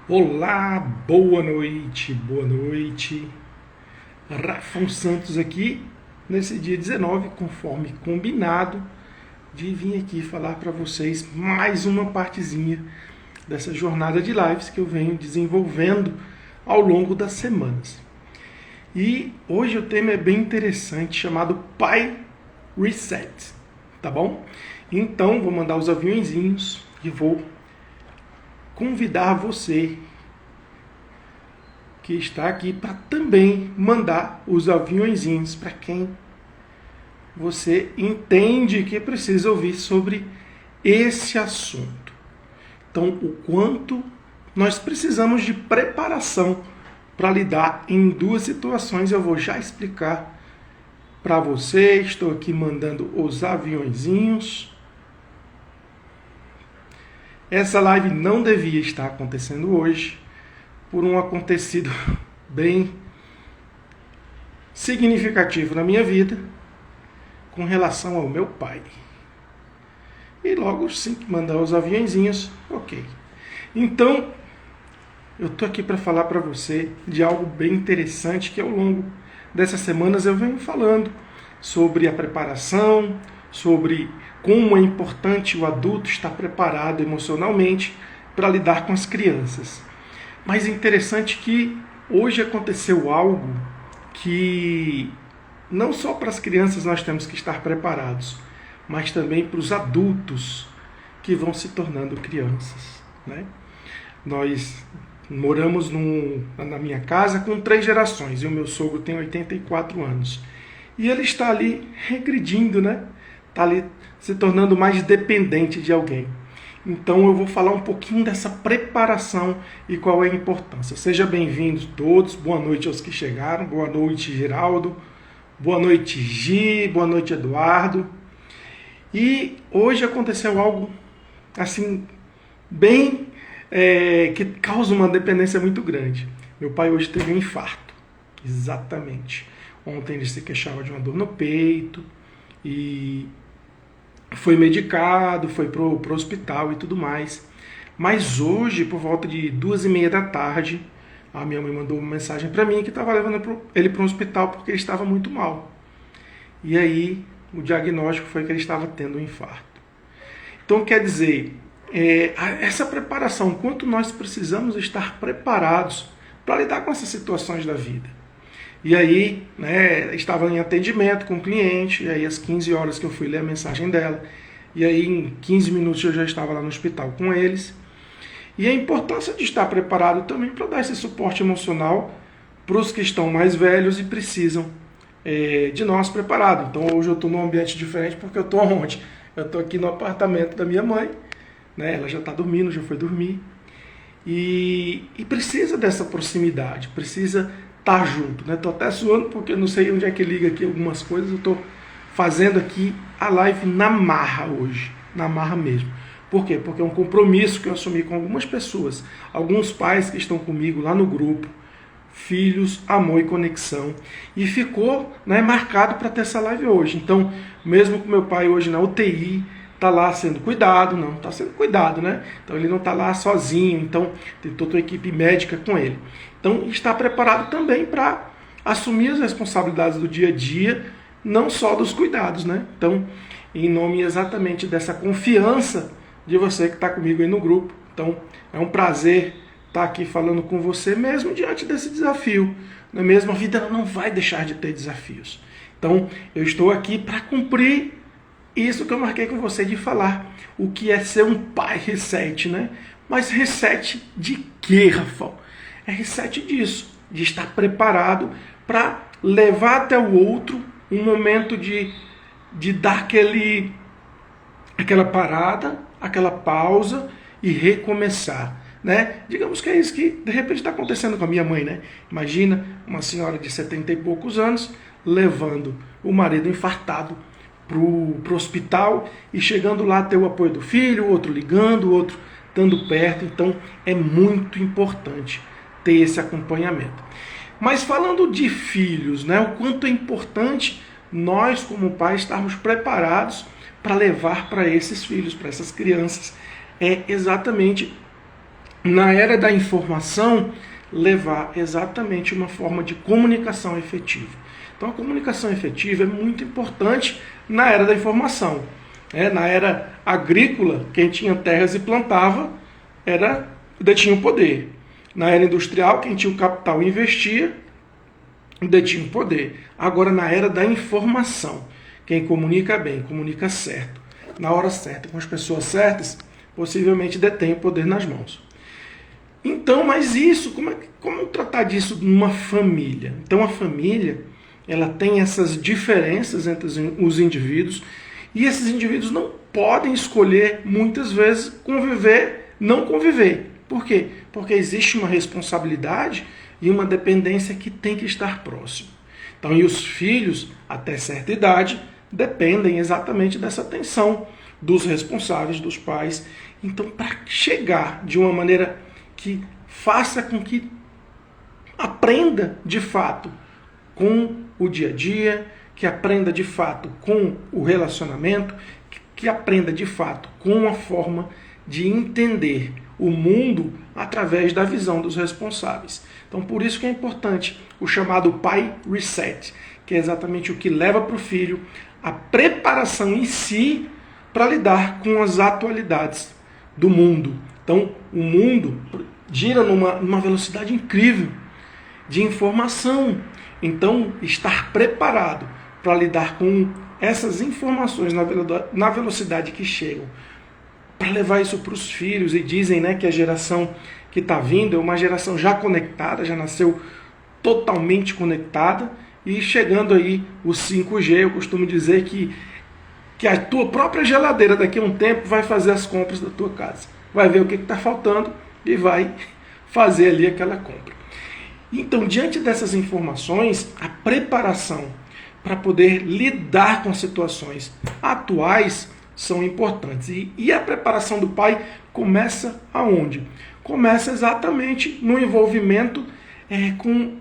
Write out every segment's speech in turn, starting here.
Olá, boa noite, boa noite. Rafão Santos aqui, nesse dia 19, conforme combinado, de vir aqui falar para vocês mais uma partezinha dessa jornada de lives que eu venho desenvolvendo ao longo das semanas. E hoje o tema é bem interessante, chamado Pai Reset, tá bom? Então, vou mandar os aviõezinhos e vou convidar você que está aqui para também mandar os aviõezinhos para quem você entende que precisa ouvir sobre esse assunto. Então, o quanto nós precisamos de preparação para lidar em duas situações, eu vou já explicar para você. Estou aqui mandando os aviõezinhos. Essa live não devia estar acontecendo hoje, por um acontecido bem significativo na minha vida, com relação ao meu pai. E logo sim que mandar os aviãozinhos, ok. Então, eu estou aqui para falar para você de algo bem interessante que ao longo dessas semanas eu venho falando sobre a preparação, sobre como é importante o adulto estar preparado emocionalmente para lidar com as crianças. Mas é interessante que hoje aconteceu algo que não só para as crianças nós temos que estar preparados, mas também para os adultos que vão se tornando crianças, né? Nós moramos na minha casa com 3 gerações e o meu sogro tem 84 anos. E ele está ali regredindo, né? Está ali se tornando mais dependente de alguém. Então eu vou falar um pouquinho dessa preparação e qual é a importância. Sejam bem-vindos todos, boa noite aos que chegaram, boa noite Geraldo, boa noite Gi, boa noite Eduardo. E hoje aconteceu algo assim, bem, que causa uma dependência muito grande. Meu pai hoje teve um infarto, exatamente. Ontem ele se queixava de uma dor no peito e foi medicado, foi pro hospital e tudo mais. Mas hoje, por volta de 2h30 da tarde, a minha mãe mandou uma mensagem para mim que estava levando ele para um hospital porque ele estava muito mal. E aí, o diagnóstico foi que ele estava tendo um infarto. Então, quer dizer, essa preparação, quanto nós precisamos estar preparados para lidar com essas situações da vida. E aí, né, estava em atendimento com o cliente, e aí às 15 horas que eu fui ler a mensagem dela, e aí em 15 minutos eu já estava lá no hospital com eles. E a importância de estar preparado também para dar esse suporte emocional para os que estão mais velhos e precisam de nós preparados. Então hoje eu estou num ambiente diferente porque eu estou onde? Eu estou aqui no apartamento da minha mãe, né, ela já está dormindo, já foi dormir, e precisa dessa proximidade, precisa estar junto, né? Tô até suando porque eu não sei onde é que liga aqui algumas coisas. Eu tô fazendo aqui a live na marra hoje, na marra mesmo. Por quê? Porque é um compromisso que eu assumi com algumas pessoas, alguns pais que estão comigo lá no grupo, Filhos, Amor e Conexão, e ficou, né, marcado para ter essa live hoje. Então, mesmo com meu pai hoje na UTI, está lá sendo cuidado, não, está sendo cuidado, né? Então ele não está lá sozinho, então tem toda a equipe médica com ele. Então está preparado também para assumir as responsabilidades do dia a dia, não só dos cuidados, né? Então, em nome exatamente dessa confiança de você que está comigo aí no grupo. Então, é um prazer estar aqui falando com você, mesmo diante desse desafio. Na mesma vida ela não vai deixar de ter desafios. Então, eu estou aqui para cumprir isso que eu marquei com você de falar, o que é ser um pai reset, né? Mas reset de quê, Rafael? É reset disso, de estar preparado para levar até o outro um momento de dar aquela parada, aquela pausa e recomeçar, né? Digamos que é isso que de repente está acontecendo com a minha mãe, né? Imagina uma senhora de 70 e poucos anos levando o marido infartado pro hospital e chegando lá ter o apoio do filho, o outro ligando, o outro estando perto. Então é muito importante ter esse acompanhamento. Mas falando de filhos, né, o quanto é importante nós como pais estarmos preparados para levar para esses filhos, para essas crianças, é exatamente na era da informação, levar exatamente uma forma de comunicação efetiva. Então a comunicação efetiva é muito importante na era da informação. Na era agrícola, quem tinha terras e plantava detinha o poder. Na era industrial, quem tinha o capital e investia, detinha o poder. Agora, na era da informação, quem comunica bem, comunica certo, na hora certa, com as pessoas certas, possivelmente detém o poder nas mãos. Então, mas isso, como tratar disso numa família? Então, a família, ela tem essas diferenças entre os indivíduos, e esses indivíduos não podem escolher, muitas vezes, conviver, não conviver. Por quê? Porque existe uma responsabilidade e uma dependência que tem que estar próximo. Então, e os filhos, até certa idade, dependem exatamente dessa atenção dos responsáveis, dos pais. Então, para chegar de uma maneira que faça com que aprenda de fato com o dia a dia, que aprenda de fato com o relacionamento, que aprenda de fato com a forma de entender o mundo através da visão dos responsáveis. Então, por isso que é importante o chamado Pai Reset, que é exatamente o que leva para o filho a preparação em si para lidar com as atualidades do mundo. Então, o mundo gira numa velocidade incrível de informação. Então, estar preparado para lidar com essas informações na velocidade que chegam, para levar isso para os filhos, e dizem, né, que a geração que está vindo é uma geração já conectada, já nasceu totalmente conectada, e chegando aí o 5G, eu costumo dizer que a tua própria geladeira daqui a um tempo vai fazer as compras da tua casa, vai ver o que está faltando e vai fazer ali aquela compra. Então, diante dessas informações, a preparação para poder lidar com situações atuais são importantes. E a preparação do pai começa aonde? Começa exatamente no envolvimento com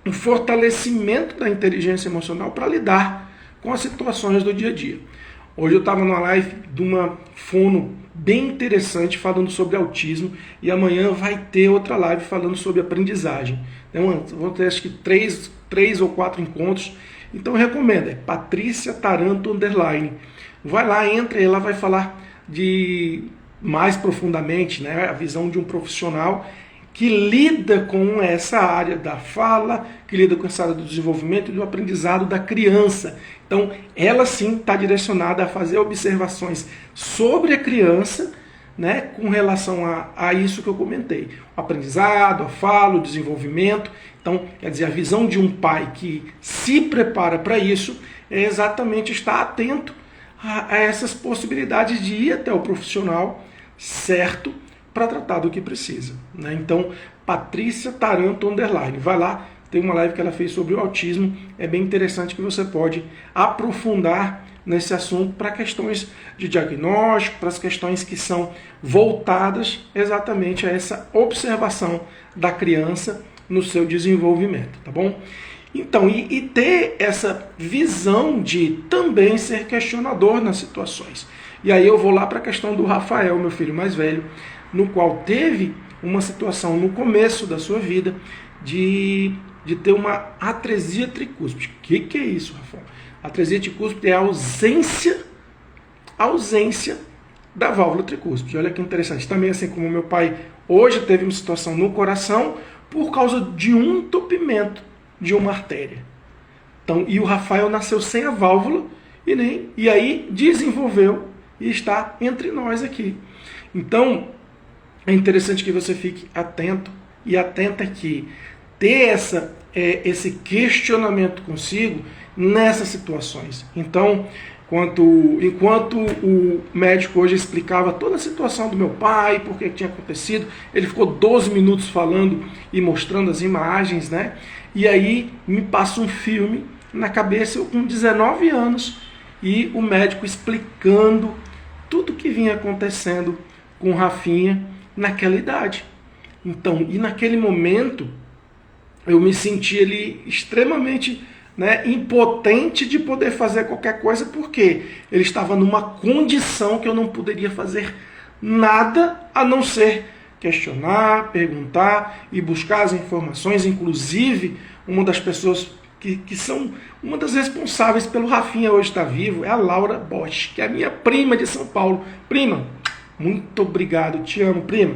o fortalecimento da inteligência emocional para lidar com as situações do dia a dia. Hoje eu estava numa live de uma fono bem interessante falando sobre autismo, e amanhã vai ter outra live falando sobre aprendizagem. Vão ter acho que 3 ou 4 encontros. Então eu recomendo, é Patrícia Taranto _. Vai lá, entra e ela vai falar de mais profundamente, né, a visão de um profissional que lida com essa área da fala, que lida com essa área do desenvolvimento e do aprendizado da criança. Então, ela sim está direcionada a fazer observações sobre a criança, né, com relação a isso que eu comentei. O aprendizado, a fala, o desenvolvimento. Então, quer dizer, a visão de um pai que se prepara para isso é exatamente estar atento a essas possibilidades de ir até o profissional certo para tratar do que precisa, né? Então, Patrícia Taranto _. Vai lá, tem uma live que ela fez sobre o autismo, é bem interessante, que você pode aprofundar nesse assunto para questões de diagnóstico, para as questões que são voltadas exatamente a essa observação da criança no seu desenvolvimento, tá bom? Então, e ter essa visão de também ser questionador nas situações. E aí eu vou lá para a questão do Rafael, meu filho mais velho, no qual teve uma situação no começo da sua vida de ter uma atresia tricúspide. O que é isso, Rafael? Atresia tricúspide é a ausência da válvula tricúspide. Olha que interessante. Também, assim como meu pai hoje teve uma situação no coração por causa de um entupimento de uma artéria. Então, e o Rafael nasceu sem a válvula e aí desenvolveu e está entre nós aqui. Então, é interessante que você fique atento e atenta que ter esse questionamento consigo nessas situações. Então, enquanto o médico hoje explicava toda a situação do meu pai, por que tinha acontecido, ele ficou 12 minutos falando e mostrando as imagens, né? E aí me passa um filme na cabeça, eu com 19 anos, e o médico explicando tudo o que vinha acontecendo com o Rafinha naquela idade. Então, e naquele momento, eu me senti ali extremamente, né, impotente de poder fazer qualquer coisa, porque ele estava numa condição que eu não poderia fazer nada a não ser questionar, perguntar e buscar as informações. Inclusive, uma das pessoas que são uma das responsáveis pelo Rafinha hoje estar vivo é a Laura Bosch, que é a minha prima de São Paulo. Prima, muito obrigado, te amo, prima.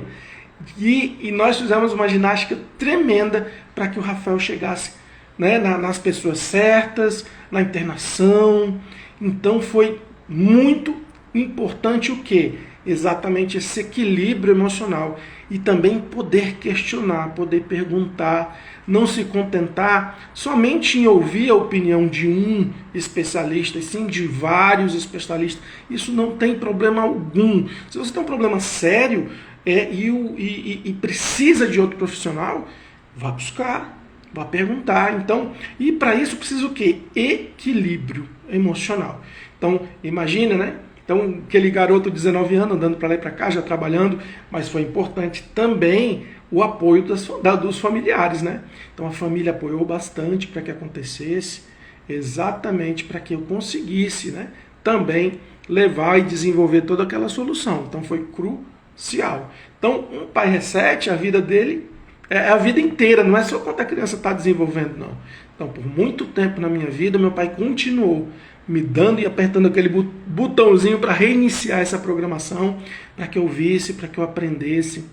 E nós fizemos uma ginástica tremenda para que o Rafael chegasse, né, nas pessoas certas, na internação. Então foi muito importante o quê? Exatamente esse equilíbrio emocional e também poder questionar, poder perguntar, não se contentar somente em ouvir a opinião de um especialista, e sim de vários especialistas. Isso não tem problema algum. Se você tem um problema sério e precisa de outro profissional, vá buscar, vá perguntar. Então, e para isso precisa o quê? Equilíbrio emocional. Então, imagina, né? Então, aquele garoto de 19 anos andando para lá e para cá, já trabalhando, mas foi importante também o apoio dos familiares, né? Então, a família apoiou bastante para que acontecesse, exatamente para que eu conseguisse, né, também levar e desenvolver toda aquela solução. Então, foi crucial. Então, um pai reset, a vida dele é a vida inteira, não é só quando a criança está desenvolvendo, não. Então, por muito tempo na minha vida, meu pai continuou me dando e apertando aquele botãozinho para reiniciar essa programação, para que eu visse, para que eu aprendesse,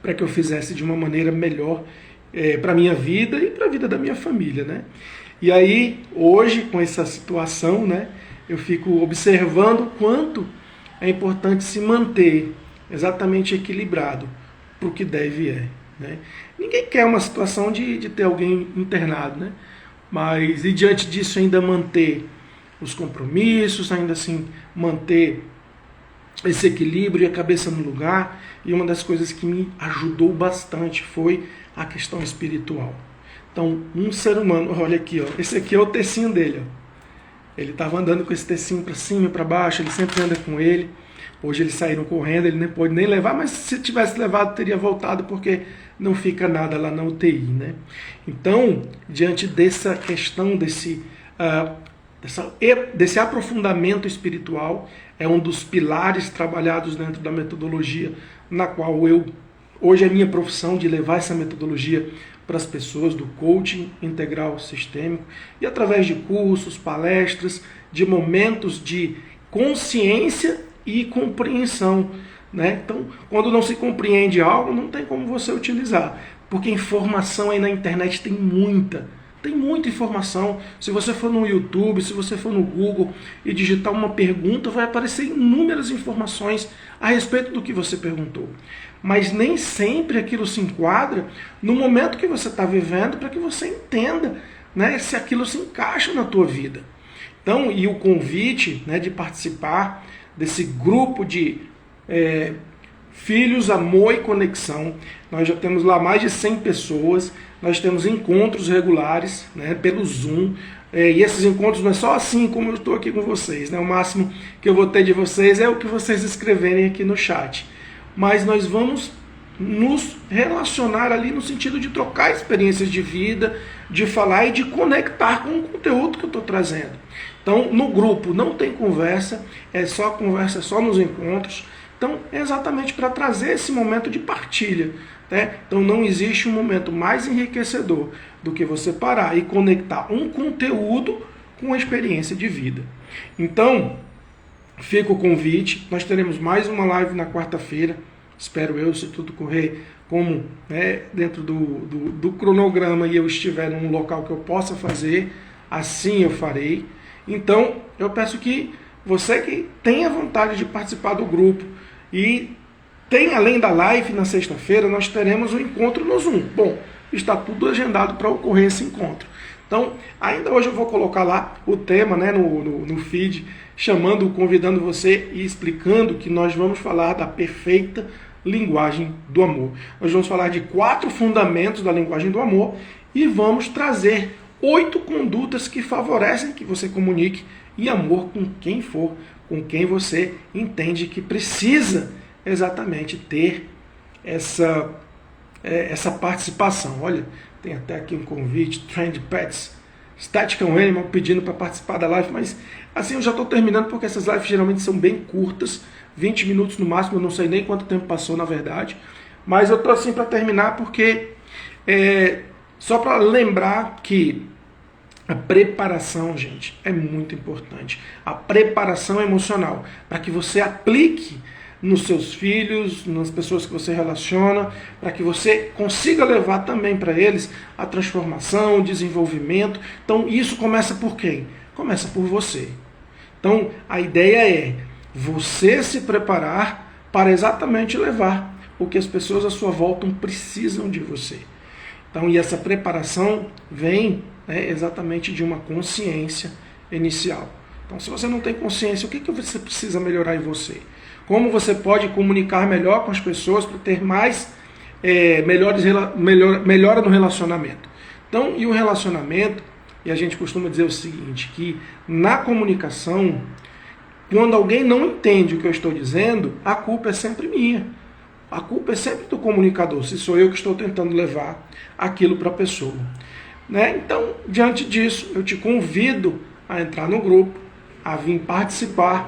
para que eu fizesse de uma maneira melhor para a minha vida e para a vida da minha família, né? E aí, hoje, com essa situação, né, eu fico observando o quanto é importante se manter exatamente equilibrado para o que deve né? Ninguém quer uma situação de ter alguém internado, né? Mas, e diante disso, ainda manter os compromissos, ainda assim manter esse equilíbrio e a cabeça no lugar. E uma das coisas que me ajudou bastante foi a questão espiritual. Então, um ser humano, olha aqui, ó, esse aqui é o tecinho dele, ó. Ele estava andando com esse tecinho para cima e para baixo, ele sempre anda com ele. Hoje eles saíram correndo, ele nem pôde nem levar, mas se tivesse levado teria voltado, porque não fica nada lá na UTI, né? Então, diante dessa questão, desse aprofundamento espiritual, é um dos pilares trabalhados dentro da metodologia, na qual hoje é minha profissão de levar essa metodologia para as pessoas, do coaching integral sistêmico, e através de cursos, palestras, de momentos de consciência e compreensão, né? Então, quando não se compreende algo, não tem como você utilizar, porque informação aí na internet tem muita informação. Se você for no YouTube, se você for no Google e digitar uma pergunta, vai aparecer inúmeras informações a respeito do que você perguntou. Mas nem sempre aquilo se enquadra no momento que você está vivendo, para que você entenda, né, se aquilo se encaixa na tua vida. Então, e o convite, né, de participar desse grupo de Filhos, Amor e Conexão. Nós já temos lá mais de 100 pessoas, nós temos encontros regulares, né, pelo Zoom, e esses encontros não é só assim como eu estou aqui com vocês, né, o máximo que eu vou ter de vocês é o que vocês escreverem aqui no chat. Mas nós vamos nos relacionar ali no sentido de trocar experiências de vida, de falar e de conectar com o conteúdo que eu estou trazendo. Então, no grupo não tem conversa, é só nos encontros. Então, é exatamente para trazer esse momento de partilha, né? Então, não existe um momento mais enriquecedor do que você parar e conectar um conteúdo com a experiência de vida. Então, fica o convite. Nós teremos mais uma live na quarta-feira, espero eu, se tudo correr como, né, dentro do cronograma e eu estiver num local que eu possa fazer, assim eu farei. Então, eu peço que você que tenha vontade de participar do grupo e tem, além da live na sexta-feira, nós teremos um encontro no Zoom. Bom, está tudo agendado para ocorrer esse encontro. Então, ainda hoje eu vou colocar lá o tema, né, no feed, convidando você e explicando que nós vamos falar da perfeita linguagem do amor. Nós vamos falar de 4 fundamentos da linguagem do amor e vamos trazer 8 condutas que favorecem que você comunique em amor com quem for, com quem você entende que precisa exatamente ter essa participação. Olha, tem até aqui um convite, Trend Pets, Static Animal pedindo para participar da live, mas assim eu já estou terminando porque essas lives geralmente são bem curtas, 20 minutos no máximo, eu não sei nem quanto tempo passou na verdade. Mas eu tô assim para terminar porque só para lembrar que a preparação, gente, é muito importante. A preparação emocional para que você aplique nos seus filhos, nas pessoas que você relaciona, para que você consiga levar também para eles a transformação, o desenvolvimento. Então isso começa por quem? Começa por você. Então a ideia é você se preparar para exatamente levar o que as pessoas à sua volta precisam de você. Então, e essa preparação vem exatamente de uma consciência inicial. Então, se você não tem consciência, o que você precisa melhorar em você? Como você pode comunicar melhor com as pessoas para ter mais melhora no relacionamento? Então, e o relacionamento, e a gente costuma dizer o seguinte, que na comunicação, quando alguém não entende o que eu estou dizendo, a culpa é sempre minha. A culpa é sempre do comunicador, se sou eu que estou tentando levar aquilo para a pessoa. Então, diante disso, eu te convido a entrar no grupo, a vir participar,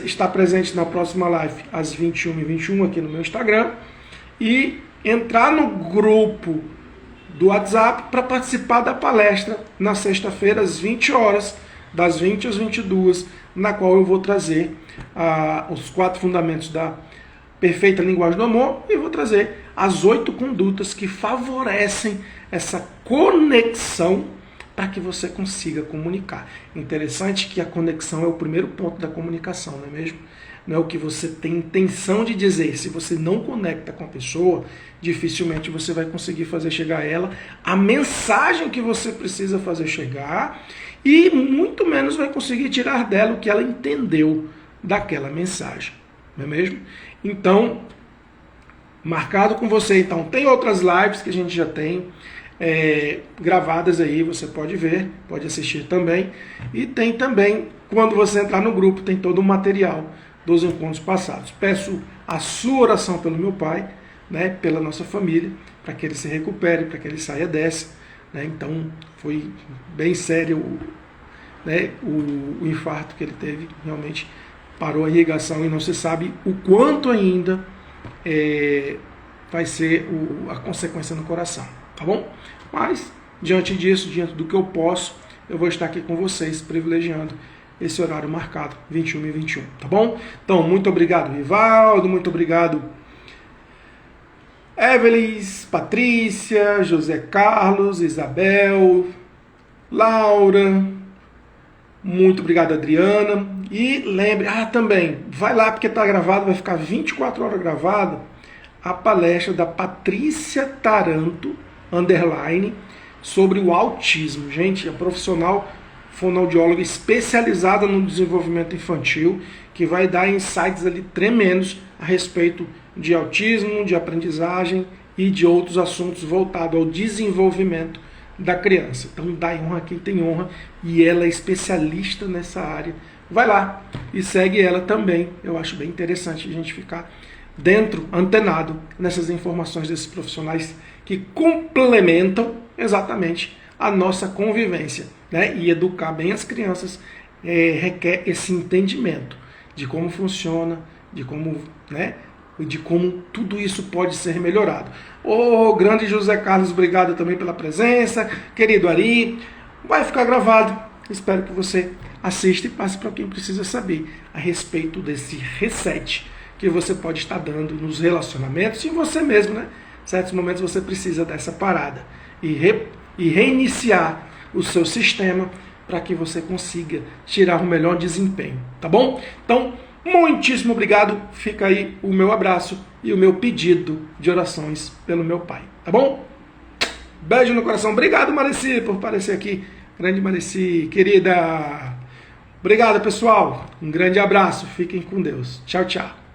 estar presente na próxima live às 21h21 aqui no meu Instagram e entrar no grupo do WhatsApp para participar da palestra na sexta-feira às 20 horas, das 20 às 22, na qual eu vou trazer os 4 fundamentos da perfeita linguagem do amor e vou trazer as 8 condutas que favorecem essa conexão para que você consiga comunicar. Interessante que a conexão é o primeiro ponto da comunicação, não é mesmo? Não é o que você tem intenção de dizer. Se você não conecta com a pessoa, dificilmente você vai conseguir fazer chegar a ela a mensagem que você precisa fazer chegar e muito menos vai conseguir tirar dela o que ela entendeu daquela mensagem, não é mesmo? Então, marcado com você. Então, tem outras lives que a gente já tem gravadas aí, você pode ver, pode assistir também. E tem também, quando você entrar no grupo, tem todo o material dos encontros passados. Peço a sua oração pelo meu pai, pela nossa família, para que ele se recupere, para que ele saia dessa. Então, foi bem sério o infarto que ele teve, realmente parou a irrigação e não se sabe o quanto ainda vai ser a consequência no coração, tá bom? Mas, diante disso, diante do que eu posso, eu vou estar aqui com vocês, privilegiando esse horário marcado, 21h21, tá bom? Então, muito obrigado, Rivaldo, muito obrigado, Evelis, Patrícia, José Carlos, Isabel, Laura, muito obrigado, Adriana. E lembre, também, vai lá porque está gravado, vai ficar 24 horas gravado, a palestra da Patrícia Taranto, _ sobre o autismo. Gente, é profissional fonoaudióloga especializada no desenvolvimento infantil, que vai dar insights ali tremendos a respeito de autismo, de aprendizagem e de outros assuntos voltados ao desenvolvimento da criança. Então, dá honra a quem tem honra, e ela é especialista nessa área. Vai lá e segue ela também. Eu acho bem interessante a gente ficar dentro, antenado nessas informações desses profissionais que complementam exatamente a nossa convivência. E educar bem as crianças requer esse entendimento de como funciona, de como tudo isso pode ser melhorado. Grande José Carlos, obrigado também pela presença. Querido Ari, vai ficar gravado. Espero que você assista e passe para quem precisa saber a respeito desse reset que você pode estar dando nos relacionamentos e em você mesmo, Em certos momentos você precisa dessa parada e reiniciar o seu sistema para que você consiga tirar o melhor desempenho, tá bom? Então, muitíssimo obrigado. Fica aí o meu abraço e o meu pedido de orações pelo meu pai, tá bom? Beijo no coração. Obrigado, Mareci, por aparecer aqui. Grande Mareci, querida. Obrigado, pessoal. Um grande abraço. Fiquem com Deus. Tchau, tchau.